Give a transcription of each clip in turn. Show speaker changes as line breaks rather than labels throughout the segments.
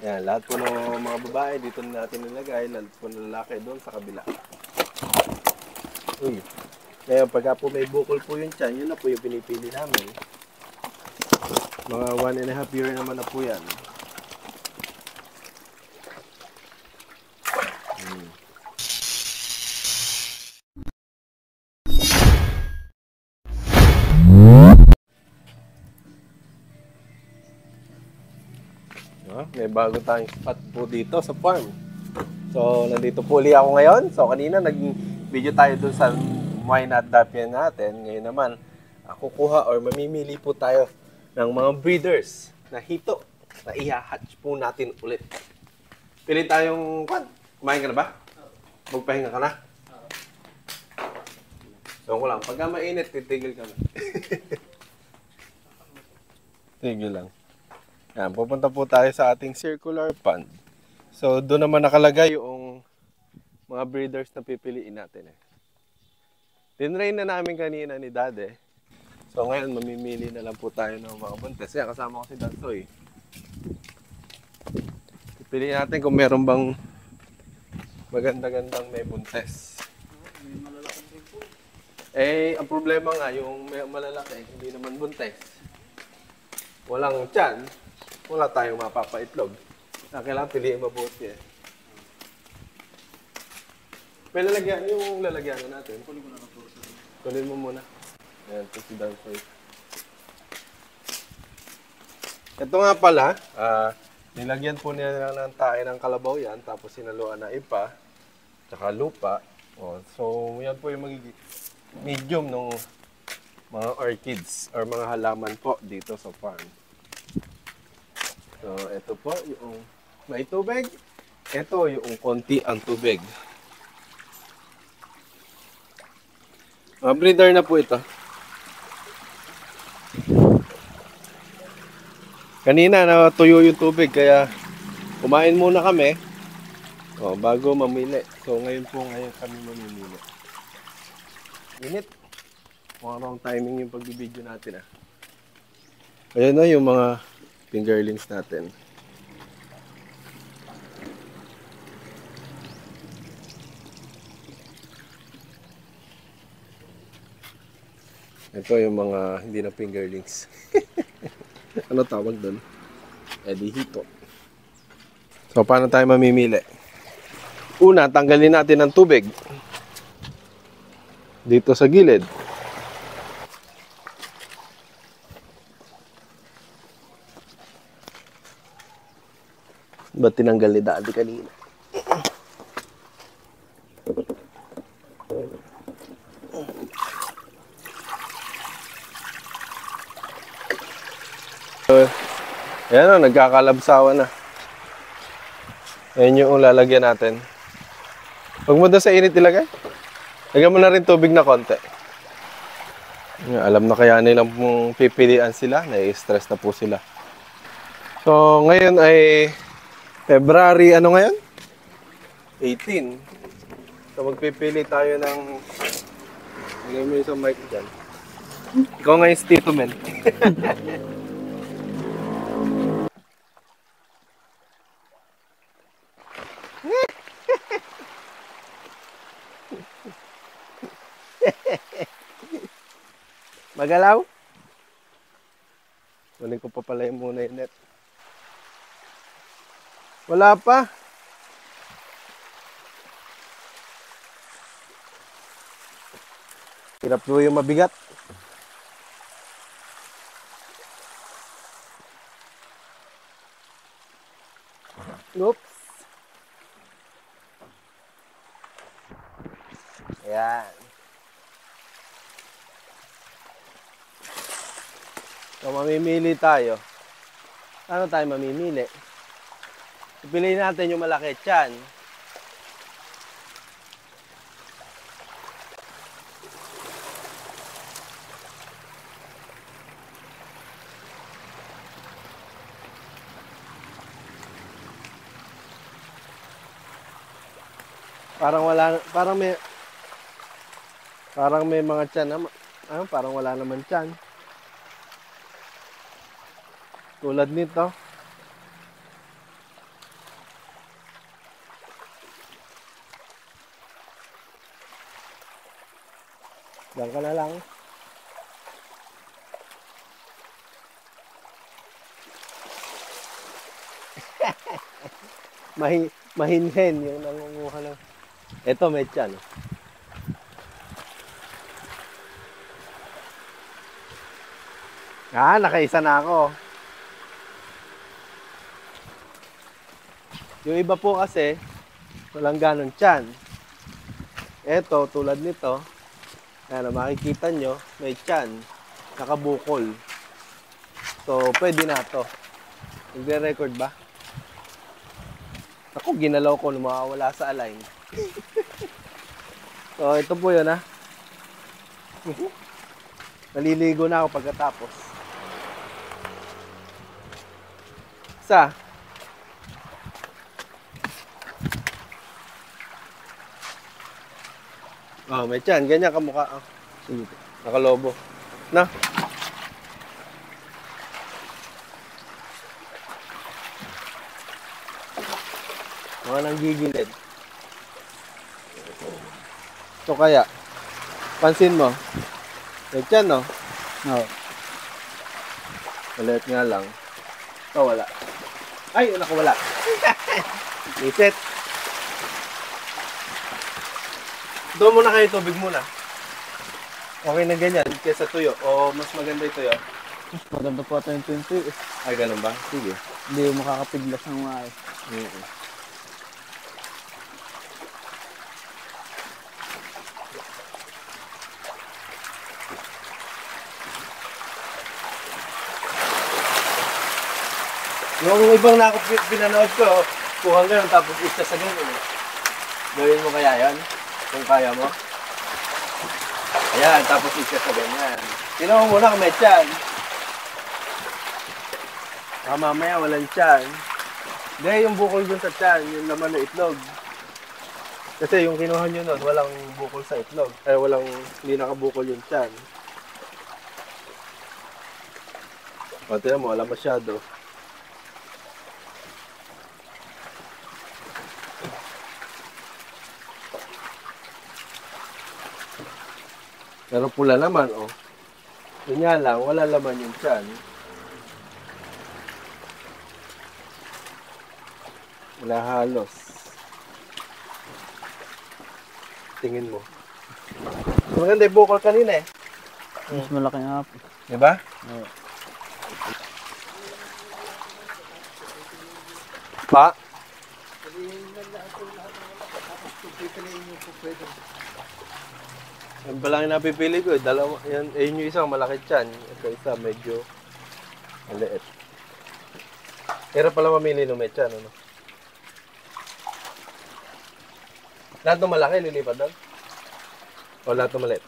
Yan, lahat po ng mga babae dito na natin nilagay, lahat po ng lalaki doon sa kabila. Uy. Ngayon, pagka po may bukol po yung tiyan, yun na po yung pinipili namin. Mga 1.5 year naman na po yan. May bago tayong spot po dito sa farm. So, nandito po ulit ako ngayon. So, kanina nag-video tayo dun sa why not Dapian natin. Ngayon naman, kukuha or mamimili po tayo ng mga breeders na hito na i-hatch po natin ulit. Pili tayong, kumain ka na ba? Magpahinga ka na? So, ko lang, pagka mainit, titigil ka na. Tigil lang. Yan, pupunta po tayo sa ating circular pond. So, doon naman nakalagay yung mga breeders na pipiliin natin. Tinrain na namin kanina ni Dade. So, ngayon, mamimili na lang po tayo ng mga buntes. Yan, kasama ko si Dansoy. Pipiliin natin kung meron bang maganda-gandang may buntes. Ang problema nga, yung may malalaki, hindi naman buntes. Walang tiyan, wala tayong mapapaitlog. Kailangan piliin mabuti eh. May lalagyan, yung lalagyan na natin. Kunin mo muna. Ayan, ito si Dansoy. Ito nga pala, nilagyan po nila ng tae ng kalabaw yan, tapos sinaluan na ipa, tsaka lupa. So, yan po yung magiging medium ng mga orchids or mga halaman po dito sa farm. So, ito po yung may tubig. Ito yung konti ang tubig. Breeder na po ito. Kanina natuyo yung tubig kaya kumain muna kami bago mamili. So, ngayon kami mamimili. Init. Mukhang timing yung pagbibideo natin Ayan na yung mga fingerlings natin. Ito yung mga hindi na fingerlings. Ano tawag doon? Hito. So, paano tayo mamimili? Una, tanggalin natin ang tubig. Dito sa gilid. Ba't tinanggal ni Daddy kanina? Ayan nagkakalabsawan na. Ayan yung lalagyan natin. Huwag mo doon sa init ilagay. Lagyan mo na rin tubig na konti. Alam na kaya nilang pipilian sila. Nai-stress na po sila. So, ngayon ay February, ano ngayon? 18. So, magpipili tayo ng... Lagyan mo yung sa mic dyan. Ikaw ngayon, Tito Men. Magalaw? Kunin ko pa pala yung muna yung net. Wala pa. Hirap po yung mabigat. Oops. Ayan. So, mamimili tayo. Ano tayo mamimili? Pipiliin natin yung malaki tiyan. Parang may mga tiyan na, parang wala naman tiyan. Tulad nito. Diyan ka na lang. Mahinhen yung nangunguha ng... Ito, may tiyan. Nakaisa na ako. Yung iba po kasi, walang ganon tiyan. Ito, tulad nito, ayan, makikita nyo, may tiyan, nakabukol. So, pwede na to. Nagre-record ba? Ako, ginalaw ko, lumawala sa align. So, ito po yun, ha. Naliligo na ako pagkatapos. Isa. Oh, may tiyan. Ganyan kamukha. Oh. Sige. Nakalobo. Na. Mga nang gigilid. So kaya, pansin mo, may tiyan, no?
Oo.
Maliit nga lang. Ito, wala. Ay, naku, wala. Iset. Doon muna kayo, tubig muna. Okay na ganyan, kesa tuyo. O mas maganda yung tuyo.
Mas maganda po ito yung 20.
Ay, ganun ba? Sige.
Hindi yung makakapiglas ng mga ay.
Yung ibang pinanood ko, kuhang ganun tapos isa sa ganun. Gawin mo kaya yan? Kung kaya mo? Ayan, tapos isa sa ganyan. Tingnan mo muna kung may tiyan. Mamaya walang tiyan. Hindi, yung bukol dun sa tiyan, yung laman ng itlog. Kasi yung kinuha nyo nun, walang bukol sa itlog. Hindi nakabukol yung tiyan. O, tingnan mo, wala masyado. Pero pula naman, oh. Yun nga lang, wala laman yung tiyan. Wala halos. Tingin mo. Maganda yung bukol kanina eh.
Mas malaki nga po.
Diba?
Oo.
Pa? Yan pa lang yung napipili ko eh. Dalawa, yan, yung isang malaki tiyan. Ito isa medyo maliit. Pero pala mamili ng may tiyan, ano? Lahat ng malaki, lilipat doon? O lahat ng maliit?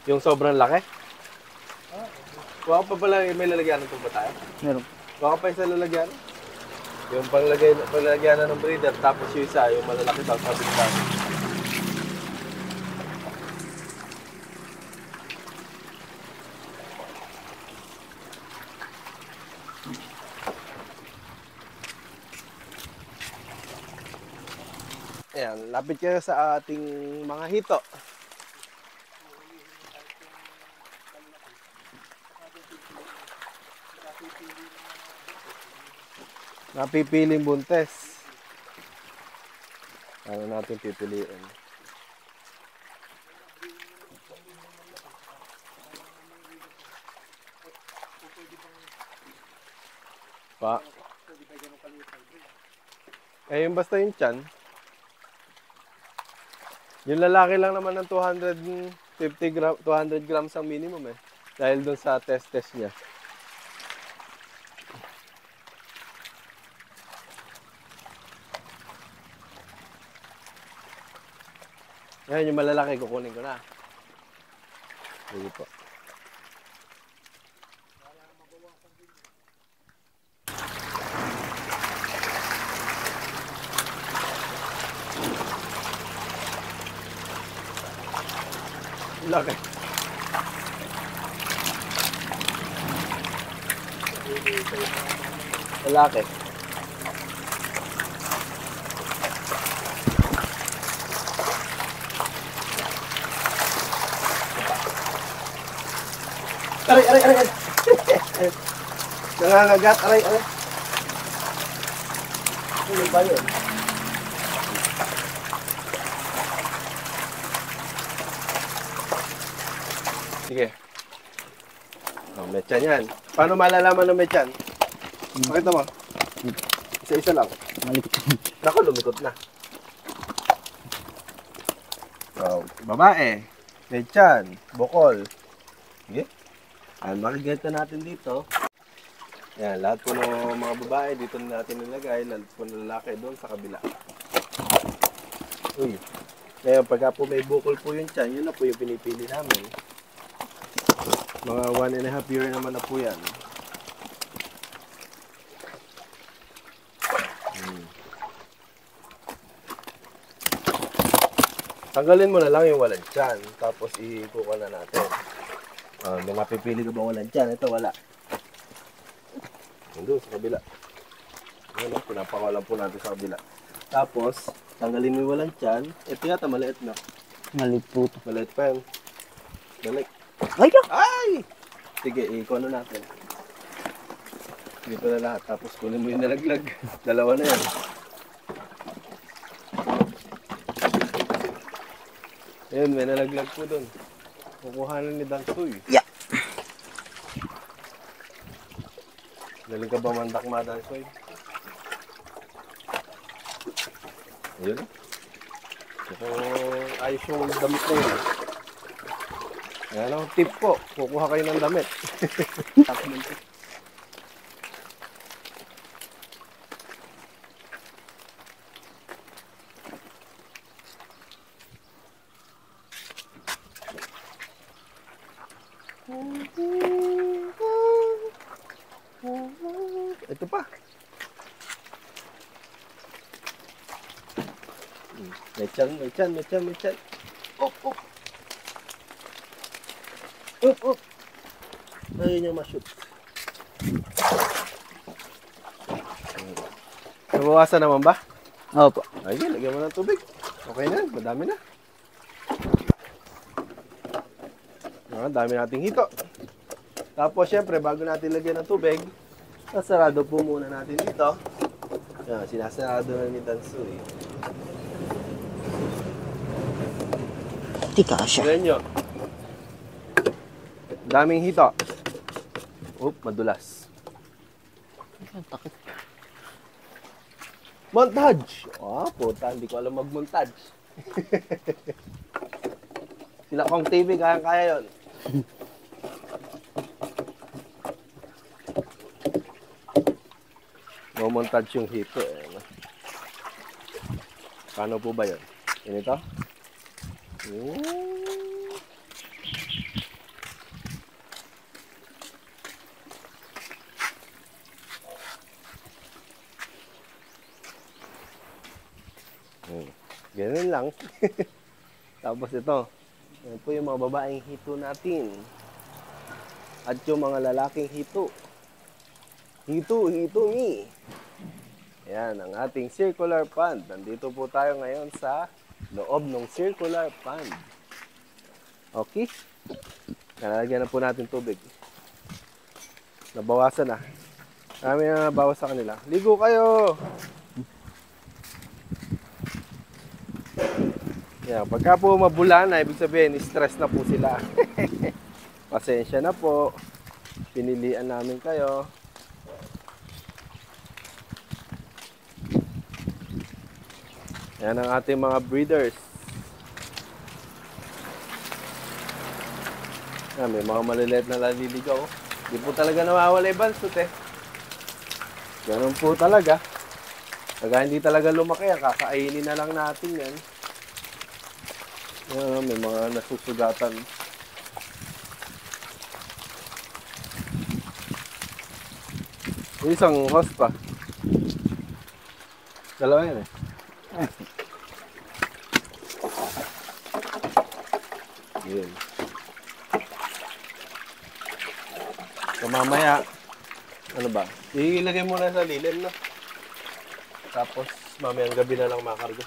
Yung sobrang laki? Kuha pa pala, may lalagyan ng ba tayo?
Meron.
Kuha pa yung sa lalagyan. Yung panglagyan na ng breeder, tapos yung isa, yung malalaki daw, sabi ko tayo. Ayan, lapit kayo sa ating mga hito. Napipiling buntes. Ano natin pipiliin? Pa. Eh, yung basta yung tiyan. Yung lalaki lang naman ng 200 grams ang minimum eh. Dahil dun sa test niya. Ngayon yung malalaki, kukunin ko na. Sige po. Laki. Lalaki. Aray, aray, aray, aray. Nangangagat, aray, aray. Ano ba yun? Sige. Oh, mechan yan. Paano malalaman ng mechan? Pakita mo. Isa-isa lang.
Malikot.
Naku, lumikot na. So, babae. Mechan. Bukol. Sige. Makikita natin dito. Yan, lahat po ng mga babae dito na natin nilagay. Lahat po ng lalaki doon sa kabila. Uy. Ngayon, pagka po may bukol po yung tiyan, yun na po yung pinipili namin. Mga 1.5 year naman na po yan. Tanggalin mo na lang yung walang tiyan. Tapos ikukuha na natin. May mapipili ka ba walang tiyan? Ito wala. Doon sa kabila. Ayan, pinapakawalan po natin sa kabila. Tapos, tanggalin mo yung walang tiyan. Ito yata maliit na.
Maliit po.
Maliit pa yan. Balik.
Ay!
Ay! Sige, ikuha na natin. Dito na lahat. Tapos kunin mo yung nalaglag. Dalawa na yan. Ayun, may nalaglag po doon. Kukuhanan ni Dansoy.
Yeah.
Galing ka ba mandakma, Dansoy? Ayun. Kung ayos yung damit na yun. Yan ang tip po. Kukuha kayo ng damit. Ito pa. Mechan. Up. Up. Ayun yung ma-shoot. Nabawasan naman ba?
Opo.
Ayun, lagyan mo ng tubig. Okay na, madami na. Dami nating hito. Tapos, syempre, bago natin lagyan ng tubig, nasarado po muna natin dito. Yan, sinasarado na ni Dansoy.
Di kasya.
Tignan nyo. Daming hito. Madulas.
Takot.
Montage! Puta, hindi ko alam mag-montage. Sila Kong TV, kaya yun. Montage yung hito eh. Paano po ba yun? Yan ito? Ganun lang. Tapos ito. Yan po yung mga babaeng hito natin. At yung mga lalaking hito. Hito me. Yan, ang ating circular pond. Nandito po tayo ngayon sa loob ng circular pond. Okay? Nalagyan na po natin tubig. Nabawasan na. Marami na nabawas sa kanila. Ligo kayo! Yan, pagka po mabulan na, ibig sabihin, stress na po sila. Pasensya na po. Pinilian namin kayo. Yan ang ating mga breeders. Yan, may mga maliliit na naliligaw. Hindi po talaga nawawala yung bansot eh. Ganun po talaga. Pagka hindi talaga lumaki yan, kakainin na lang natin yan. Yan, may mga nasusugatan. Yung isang host pa. Dalawa yan eh. Yun. So mamaya, ano ba? Ilagay muna sa lilim, no? Tapos mamayang gabi na lang makargo.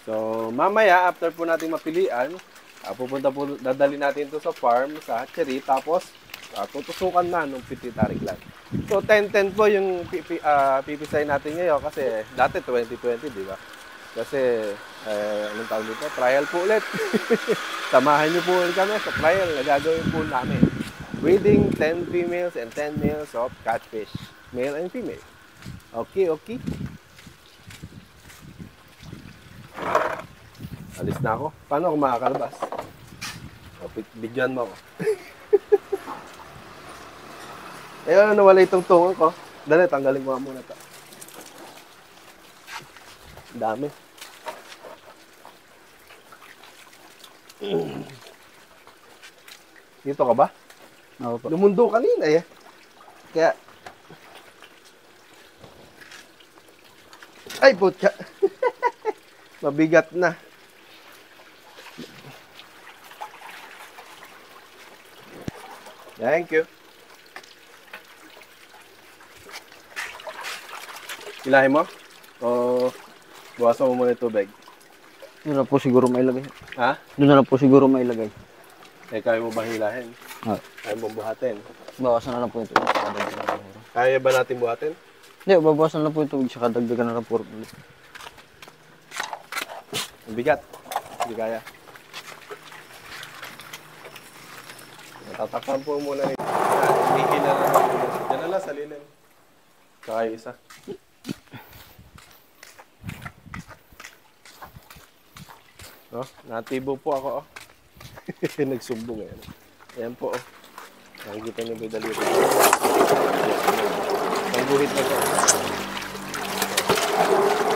So mamaya, after po natin mapilian, Pupunta po, dadali natin to sa farm, sa hatchery, tapos tutusukan na nung pituitary gland. So 10-10 po yung pipisay natin ngayon kasi dati 20-20, di ba? Kasi, anong tawag dito? Trial po ulit. Samahan niyo po ulit kami sa trial na gagawin po namin. Breeding 10 females and 10 males of catfish. Male and female. Okay, okay. Alis na ako. Paano ako makakalabas? Bidyan mo ako. Ayun, nawala itong tungan ko. Dali, tanggalin ko muna ito. Dami. Dito ka ba?
Oo po.
Lumundo kanina eh. Kaya... Ay, putya. Mabigat na. Thank you. Ilahin mo? O buwasan mo muna yung tubig?
Doon na po siguro mailagay.
Ha?
Doon na lang po siguro mailagay.
Eh, kaya mo ba hilahin?
Oo.
Kaya mo buhatin?
Bawasan na lang po ito.
Kaya ba natin buhatin?
Hindi, babawasan na lang po ito. Saka dagdagan na lang po ulit.
Ang bigat. Hindi kaya. Tatakpan po muna nito. Hihila na lang. Diyan na lang sa lilim. Saka yung isa. Oh, natibo po ako. Oh. Nagsumbong ngayon. Ayan po. Oh. Nakikita niyo ba yung daliri? Ang guhit na ito.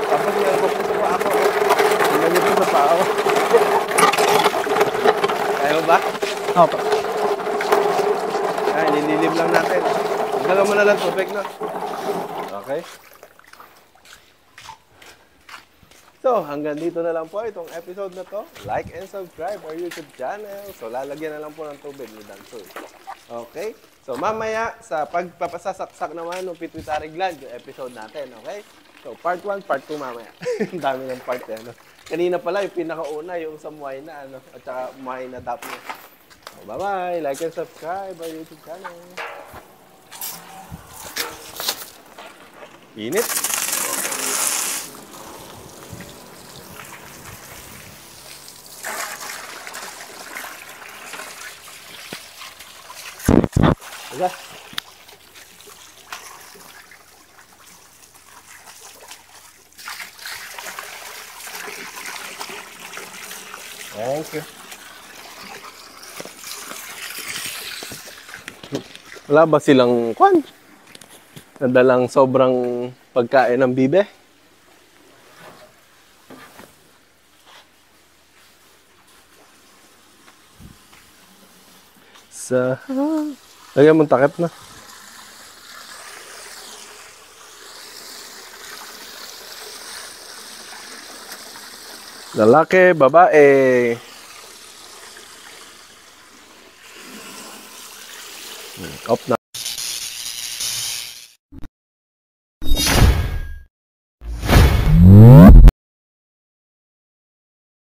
Tapos nga po po sa ako. Tingnan niyo po sa pao. Kaya mo ba?
Oo po.
Ay, nililim lang natin. Galaw mo na lang tubig, no? Okay. So, hanggang dito na lang po itong episode na to. Like and subscribe our YouTube channel. So, lalagyan na lang po ng tubig ni Dansoy. Okay? So, mamaya, sa pagpapasasaksak naman ng pituitary gland, yung episode natin. Okay? So, part 1, part 2 mamaya. Ang dami ng part eh, no? Kanina pala, yung pinakauna, yung sa muay na, ano? At saka muay na tap niya. So, bye-bye! Like and subscribe our YouTube channel. Init! Aga. Thank you. Wala ba silang kwan? Nadalang sobrang pagkain ng bibe? Sa... Lagyan mong takip na. Lalaki, babae. Off na.